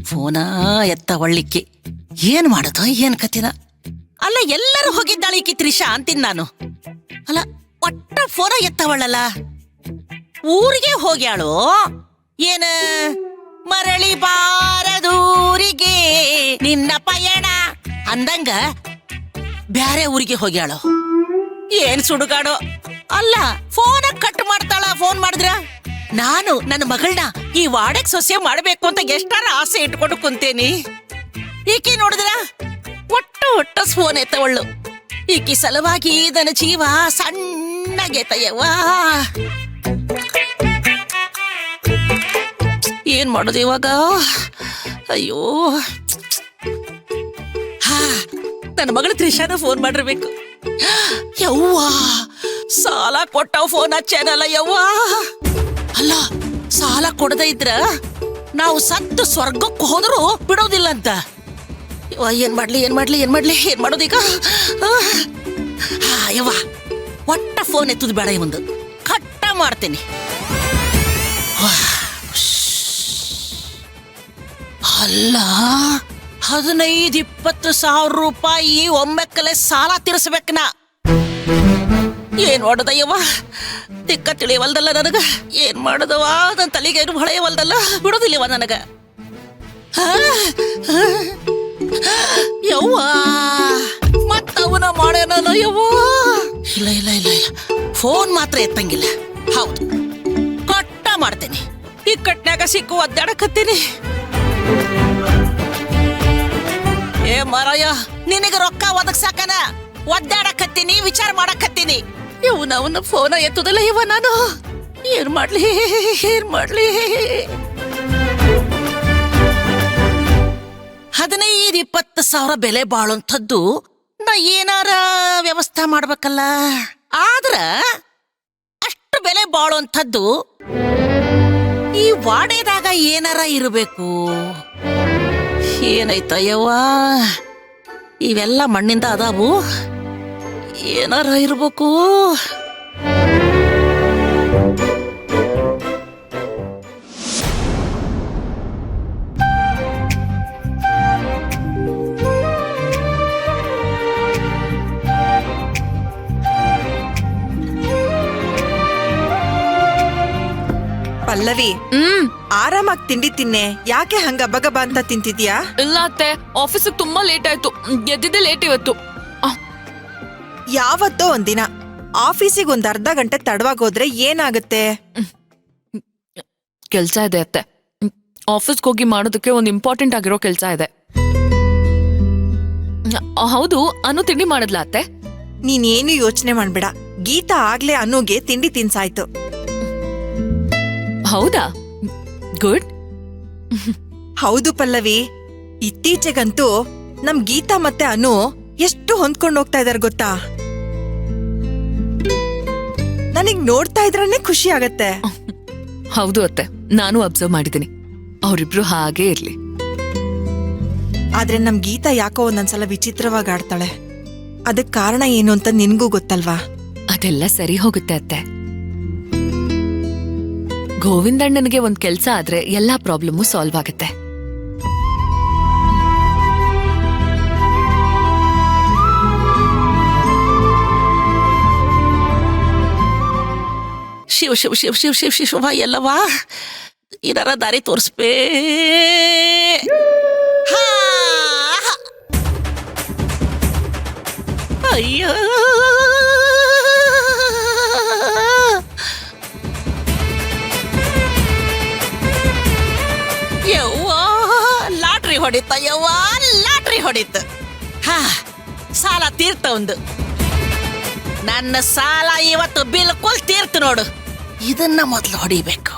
ಫೋನ ಎತ್ತ ಒಳ್ಳಿಕ್ಕಿ ಏನ್ ಮಾಡೋದು ಏನ್ ಕತಿನ. ಅಲ್ಲ ಎಲ್ಲರೂ ಹೋಗಿದ್ದಾಳಿಕ್ಕಿ ತ್ರಿಷಾ ಅಂತೀನಿ ನಾನು. ಅಲ್ಲ ಒಟ್ಟ ಫೋನ ಎತ್ತವಳ್ಳಲ್ಲ, ಊರಿಗೆ ಹೋಗ್ಯಾಳು ಏನ ಮರಳಿ ಬಾರದೂರಿಗೆ ನಿನ್ನ ಪಯಣ ಅಂದಂಗ ಬ್ಯಾರೆ ಊರಿಗೆ ಹೋಗ್ಯಾಳು. ಏನ್ ಸುಡುಗಾಡು. ಅಲ್ಲ ಫೋನ ಕಟ್ ಮಾಡ್ತಾಳ ಫೋನ್ ಮಾಡಿದ್ರ. ನಾನು ನನ್ನ ಮಗಳನ್ನ ಈ ವಾಡಕ್ ಸೊಸೆ ಮಾಡ್ಬೇಕು ಅಂತ ಎಷ್ಟಾರ ಆಸೆ ಇಟ್ಕೊಂಡು ಕುಂತೇನಿ. ಈಕಿ ನೋಡಿದ್ರ ಒಟ್ಟು ಫೋನ್ ಎತ್ತವಳ್ಳು. ಈಕಿ ಸಲುವಾಗಿ ನನ್ನ ಜೀವ ಸಣ್ಣಗೆತಯ್ಯವ್ವ. ಏನ್ ಮಾಡೋದು ಇವಾಗ? ಅಯ್ಯೋ, ನನ್ನ ಮಗಳು ತ್ರಿಷಾನ ಫೋನ್ ಮಾಡಿರ್ಬೇಕು. ಯವ್ವ ಸಾಲ ಕೊಟ್ಟವ್ ಫೋನ್ ಹಚ್ಚೇನಲ್ಲ ಯವ್ವ. ಅಲ್ಲ ಸಾಲ ಕೊಡದೇ ಇದ್ರ ನಾವು ಸತ್ತು ಸ್ವರ್ಗಕ್ಕೆ ಹೋದ್ರು ಬಿಡೋದಿಲ್ಲ ಅಂತ. ಏನ್ ಮಾಡೋದೀಗ? ಯವ್ವ ಒಟ್ಟ ಫೋನ್ ಎತ್ತುದು ಬೇಡ, ಒಂದು ಕಟ್ಟ ಮಾಡ್ತೇನೆ. ಅಲ್ಲ 15-20 ಸಾವಿರ ರೂಪಾಯಿ ಒಮ್ಮೆಕ್ಕಲೆ ಸಾಲ ತೀರಿಸ್ಬೇಕನ. ಏನ್ ಮಾಡೋದಯ್ಯವ್ವ, ತಿಕ್ಕ ತಿಳಿಯವಲ್ದಲ್ಲ ನನಗ. ಏನ್ ಮಾಡೋದವ, ನನ್ನ ತಲೆಗೇನು ಹೊಳೆಯವಲ್ದಲ್ಲ, ಬಿಡೋದಿಲ್ಲವ ನನಗ. ಯವ್ವ ಮತ್ತವನ ಮಾಡ್ಯಾನ ಯವ್ವ. ಇಲ್ಲ ಫೋನ್ ಮಾತ್ರ ಎತ್ತಂಗಿಲ್ಲ. ಹೌದು ಕಟ್ಟ ಮಾಡ್ತೇನೆ. ಈ ಕಟ್ನ್ಯಾಗ ಸಿಕ್ಕು ಒದ್ದಾಡಕತ್ತೀನಿ. ಏ ಮಾರಾಯ, ನಿನಗ ರೊಕ್ಕ ಒದಗ್ಸಾಕನ ಒದ್ದಾಡಕತ್ತೀನಿ, ವಿಚಾರ ಮಾಡಕತ್ತೀನಿ. ಇವನವನ ಫೋನ ಎತ್ತುದಿಲ್ಲ ಇವ. ನಾನು ಏನ್ ಮಾಡ್ಲಿ? 15-20 ಸಾವಿರ ಬೆಲೆ ಬಾಳುವಂಥದ್ದು ನಾ ಏನಾರ ವ್ಯವಸ್ಥೆ ಮಾಡ್ಬೇಕಲ್ಲ. ಆದ್ರ ಅಷ್ಟು ಬೆಲೆ ಬಾಳುವಂಥದ್ದು ಈ ವಾಡೆದಾಗ ಏನಾರ ಇರಬೇಕು. ಏನೈತಯ್ಯವ್ವ, ಇವೆಲ್ಲ ಮಣ್ಣಿಂದ ಅದಾವು, ಏನಾರ ಇರ್ಬೇಕು. ಪಲ್ಲವಿ, ಆರಾಮಾಗಿ ತಿಂಡಿ ತಿನ್ನೆ. ಯಾಕೆ ಹಂಗ ಬಗಬ ಅಂತ ತಿಂತಿದ್ಯಾ? ಇಲ್ಲ ಅತ್ತೆ, ಆಫೀಸಿಗೆ ತುಂಬಾ ಲೇಟ್ ಆಯ್ತು. ಎದ್ದಿದ್ದೆ ಲೇಟ್ ಇವತ್ತು. ಯಾವತ್ತೋ ಒಂದಿನ ಆಫೀಸಿಗೆ ಒಂದ್ ಅರ್ಧ ಗಂಟೆ ತಡವಾಗೋದ್ರೆ ಏನಾಗುತ್ತೆ? ಕೆಲ್ಸ ಇದೆ ಅತ್ತೆ. ಆಫೀಸ್ಗೆ ಹೋಗಿ ಮಾಡೋದಕ್ಕೆ ಒಂದು ಇಂಪಾರ್ಟೆಂಟ್ ಆಗಿರೋ ಕೆಲ್ಸ ಇದೆ. ಹೌದು, ಅನು ತಿಂಡಿ ಮಾಡದ್ಲ ಅತ್ತೆ? ನೀನೇನು ಯೋಚನೆ ಮಾಡ್ಬೇಡ. ಗೀತಾ ಆಗ್ಲೇ ಅನುಗೆ ತಿಂಡಿ ತಿನ್ಸಾಯ್ತು. ಹೌದಾ? ಗುಡ್. ಹೌದು ಪಲ್ಲವಿ, ಇತ್ತೀಚೆಗಂತೂ ನಮ್ ಗೀತಾ ಮತ್ತೆ ಅನು ಎಷ್ಟು ಹೊಂದ್ಕೊಂಡು ಹೋಗ್ತಾ ಇದಾರೆ ಗೊತ್ತಾ? ನನಗ್ ನೋಡ್ತಾ ಇದ್ರನ್ನೇ ಖುಷಿ ಆಗತ್ತೆ. ಹೌದು ಅತ್ತೆ, ನಾನು ಅಬ್ಸರ್ವ್ ಮಾಡಿದ್ದೀನಿ. ಅವರಿಬ್ರು ಹಾಗೇ ಇರ್ಲಿ. ಆದ್ರೆ ನಮ್ ಗೀತಾ ಯಾಕೋ ಒಂದೊಂದ್ಸಲ ವಿಚಿತ್ರವಾಗಿ ಆಡ್ತಾಳೆ. ಅದಕ್ ಕಾರಣ ಏನು ಅಂತ ನಿನ್ಗೂ ಗೊತ್ತಲ್ವಾ? ಅದೆಲ್ಲ ಸರಿ ಹೋಗುತ್ತೆ ಅತ್ತೆ. ಗೋವಿಂದಣ್ಣನಿಗೆ ಒಂದ್ ಕೆಲ್ಸ ಆದ್ರೆ ಎಲ್ಲಾ ಪ್ರಾಬ್ಲಮ್ಮು ಸಾಲ್ವ್ ಆಗುತ್ತೆ. ಶಿವ ಶಿವ ಶಿವ ಶಿವ ಶಿವ ಶಿವ ಶಿವ ಎಲ್ಲವಾ ಇದಾರ ದಾರಿ ತೋರಿಸ್ಬೇ. ಅಯ್ಯ ಯವ್ವ ಲಾಟ್ರಿ ಹೊಡಿತ ಯವ್ವ, ಲಾಟ್ರಿ ಹೊಡಿತ. ಸಾಲ ತೀರ್ತ ಒಂದು. ನನ್ನ ಸಾಲ ಇವತ್ತು ಬಿಲ್ಕುಲ್ ತೀರ್ತು ನೋಡು. ಇದನ್ನ ಮೊದಲು ಹೊಡಿಬೇಕು.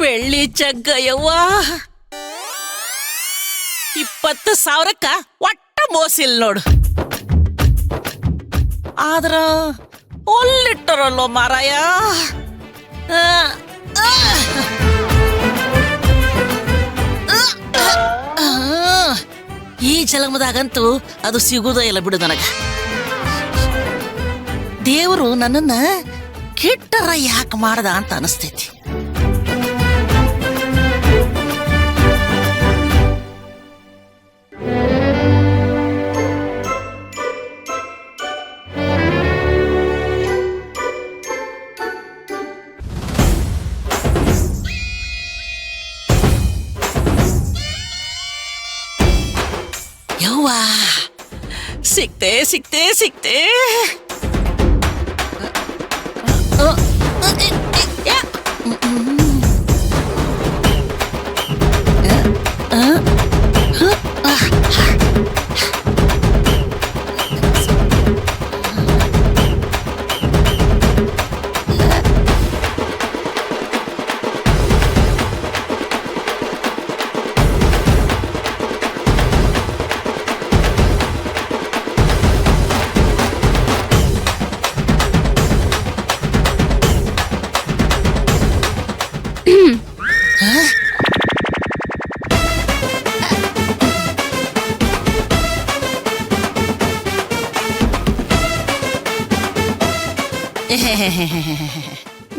ಬೆಳ್ಳಿ ಜಗ್ಗ ಯವ್ವ, 20,000ಕ್ಕ ಒಟ್ಟ ಮೋಸಿಲ್ ನೋಡು. ಆದ್ರ ಒಲ್ಲಿಟ್ಟರಲ್ಲೋ ಮಾರಾಯ. ಈ ಜನ್ಮದಾಗಂತೂ ಅದು ಸಿಗುವುದೇ ಇಲ್ಲ ಬಿಡು ನನಗ. ದೇವರು ನನ್ನನ್ನ ಕೆಟ್ಟರ ಯಾಕೆ ಮಾಡ್ದ ಅಂತ ಅನಿಸ್ತೈತಿ. ಯವ್ವಾ, ಸಿಕ್ತೆ ಸಿಕ್ತೆ ಸಿಕ್ತೆ.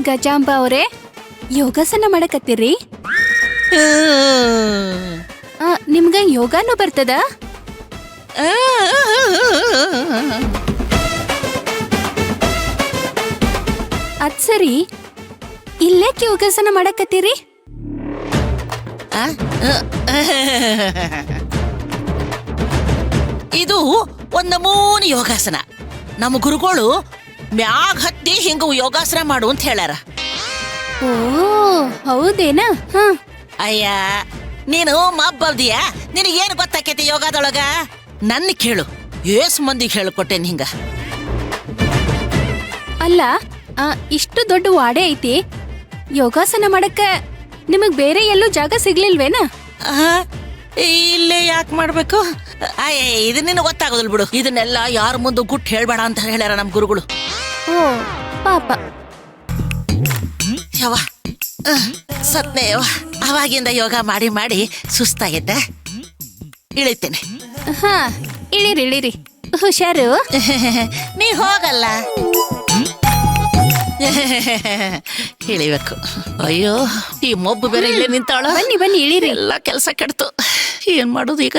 ಗಜಾಂಬ ಅವರೇ, ಯೋಗಾಸನ ಮಾಡಕತ್ತೀರಿ? ನಿಮ್ಗ ಯೋಗಾನು ಬರ್ತದ? ಅದ್ ಸರಿ, ಇಲ್ಲೇಕ್ ಯೋಗಾಸನ ಮಾಡಕತ್ತೀರಿ? ಇದು ಒಂದ್ ನಮೂನಿ ಯೋಗಾಸನ. ನಮ್ಮ ಗುರುಗಳು ಮ್ಯಾಗ್ ಹತ್ತಿ ಹಿಂಗ ಯೋಗಾಸನ ಮಾಡು ಅಂತ ಹೇಳ್ಯಾರ. ಓ ಹೌದೇನಾ? ಅಯ್ಯ, ನೀನು ಮಬ್ಬಲ್ದಿಯಾ? ನಿನಗೇನು ಗೊತ್ತಾಕೈತಿ ಯೋಗದೊಳಗ? ನನ್ನ ಕೇಳು, ಏಸ್ ಮಂದಿಗೆ ಹೇಳ್ಕೊಟ್ಟೇನಿ ಹಿಂಗ. ಅಲ್ಲ, ಇಷ್ಟು ದೊಡ್ಡ ವಾಡೆ ಐತಿ, ಯೋಗಾಸನ ಮಾಡಕ್ಕ ನಿಮಗ್ ಬೇರೆ ಎಲ್ಲೂ ಜಾಗ ಸಿಗ್ಲಿಲ್ವೇನ? ಇಲ್ಲೇ ಯಾಕೆ ಮಾಡ್ಬೇಕು? ಅಯ್ಯ, ಇದು ನಿನಗೆ ಗೊತ್ತಾಗೋದಿಲ್ಲ ಬಿಡು. ಇದನ್ನೆಲ್ಲ ಯಾರ ಮುಂದೆ ಗುಟ್ಟು ಹೇಳ್ಬೇಡ ಅಂತ ಹೇಳ್ಯಾರ ನಮ್ ಗುರುಗಳು. ಓ ಪಾಪ. ಯವ್ವ, ಸತ್ನೆ ಯವ್ವ. ಅವಾಗಿಂದ ಯೋಗ ಮಾಡಿ ಮಾಡಿ ಸುಸ್ತಾಗಿದ್ದ. ಇಳಿತೇನೆ. ಹಾ, ಇಳಿರಿ ಇಳಿರಿ, ಹುಷಾರು. ನೀ ಹೋಗಲ್ಲ. ಇಳಿಬೇಕು. ಅಯ್ಯೋ, ಈ ಮೊಬ್ಬು ಬೇರೆ ಇಲ್ಲೇ ನಿಂತಾಳ. ಬನ್ನಿ ಬನ್ನಿ, ಇಳಿರಿ. ಎಲ್ಲ ಕೆಲಸ ಕೆಡ್ತು. ಏನ್ ಮಾಡುದು ಈಗ?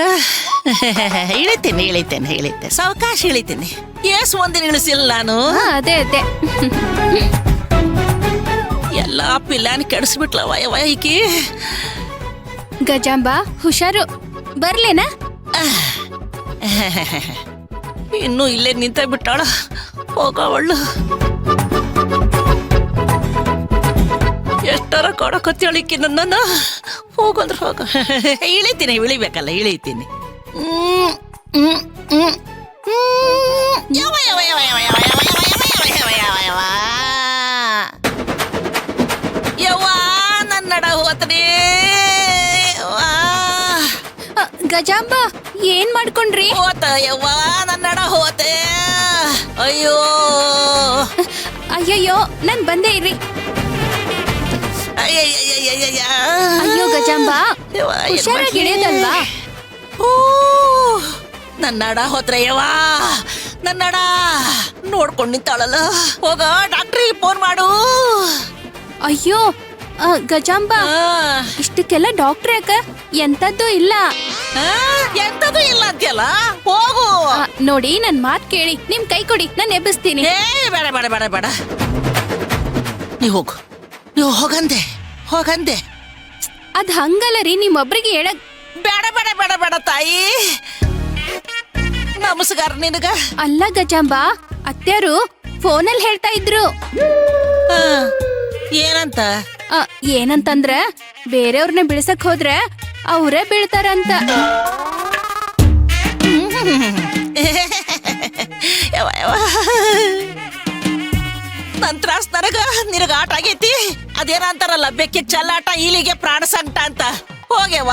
ಇಳಿತೇನೆ ಇಳಿತೇನೆ ಇಳಿತೇನೆ, ಸಾವಕಾಶ ಇಳಿತೇನೆ. ಏಸು ಒಂದಿನ ಇಳಿಸಿಲ್ಲ ನಾನು. ಅದೇ ಅದೇ, ಎಲ್ಲಾ ಪಿಲ್ಲಾನ್ ಕೆಡಿಸ್ಬಿಟ್ಲವ ಯವ್ವ ಈಕಿ. ಗಜಾಂಬ ಹುಷಾರು, ಬರ್ಲೇನಾ? ಇನ್ನೂ ಇಲ್ಲೇ ನಿಂತ ಬಿಟ್ಟಾಳ. ಹೋಗವಳ್ಳು. ಎಷ್ಟರ ಕೊಡಕತ್ತಳಿಕ್ಕಿ ನನ್ನ. ಹೋಗಂದ್ರ ಹೋಗ. ಇಳಿತೀನಿ, ಇಳಿಬೇಕಲ್ಲ, ಇಳಿತೀನಿ. ಯವ್ವ ಯವ್ವ ಯವ್ವ ಯವ್ವ ಯವ್ವ ಯವ್ವ ಯವ್ವ ಯವ್ವ ಯವ್ವ. ಯವ್ವ, ನನ್ನಡ ಹೋತ್ರಿ. ಗಜಾಂಬ, ಏನ್ ಮಾಡ್ಕೊಂಡ್ರಿ? ಹೋತ ಯವ್ವ, ನನ್ನಡ ಹೋತೆ. ಅಯ್ಯೋ ಅಯ್ಯಯ್ಯೋ, ನಾನ್ ಬಂದೇ ಇರ್ರಿ. ಅಯ್ಯೋ ಗಜಾಂಬ, ಹುಷಾರಾಗಿ ಇಳಿಯೋದಲ್ವಾ? ಓ, ನನ್ನಡ ಹೋತ್ರ ಯವ್ವ, ನನ್ನಡ ನೋಡ್ಕೊಂಡ್ ನಿಂತಾಳಲ್ಲ. ಹೋಗ ಡಾಕ್ಟ್ರಿಗೆ ಫೋನ್ ಮಾಡು. ಅಯ್ಯೋ ಗಜಾಂಬ, ಇಷ್ಟಕ್ಕೆಲ್ಲ ಡಾಕ್ಟ್ರ್ ಯಾಕ? ಎಂತದ್ದು ಇಲ್ಲ. ಎಂತದು ಇಲ್ಲ ಅಂತೀಯಲ್ಲ, ಹೋಗು. ನೋಡಿ, ನನ್ ಮಾತ್ ಕೇಳಿ, ನಿಮ್ ಕೈ ಕೊಡಿ, ನಾನ್ ಎಬ್ಬಿಸ್ತೀನಿ. ಬೇಡ ಬೇಡ ಬೇಡ ಬೇಡ, ನೀ ಹೋಗು. ನೀವು ಹೋಗಂದೆ ಹೋಗಂದೆ. ಅದ್ ಹಂಗಲ್ಲ ರೀ, ನಿಮ್ಮೊಬ್ರಿಗೆ ಹೇಳಕ್. ಬೇಡ ಬೇಡ ಬೇಡ ಬೇಡ ತಾಯಿ, ನಮಸ್ಕಾರ ನಿನಗ. ಅಲ್ಲ ಗಜಾಂಬ, ಅತ್ಯಾರು ಫೋನಲ್ಲಿ ಹೇಳ್ತಾ ಇದ್ರು. ಏನಂತ? ಏನಂತಂದ್ರ, ಬೇರೆಯವ್ರನ್ನ ಬಿಳ್ಸಕ್ ಹೋದ್ರೆ ಅವ್ರೇ ಬೀಳ್ತಾರಂತ. ನನ್ ತ್ರಾಸ್ ನನಗ ನಿನಗ ಆಟ ಆಗೈತಿ. ಅದೇನ ಅಂತಾರಲ್ಲ, ಬೆಕ್ಕಿಗೆ ಚಲ್ಲಾಟ, ಇಲಿಗೆ ಪ್ರಾಣ ಸಂಕಟ ಅಂತ. ಹೋಗ್ಯವ.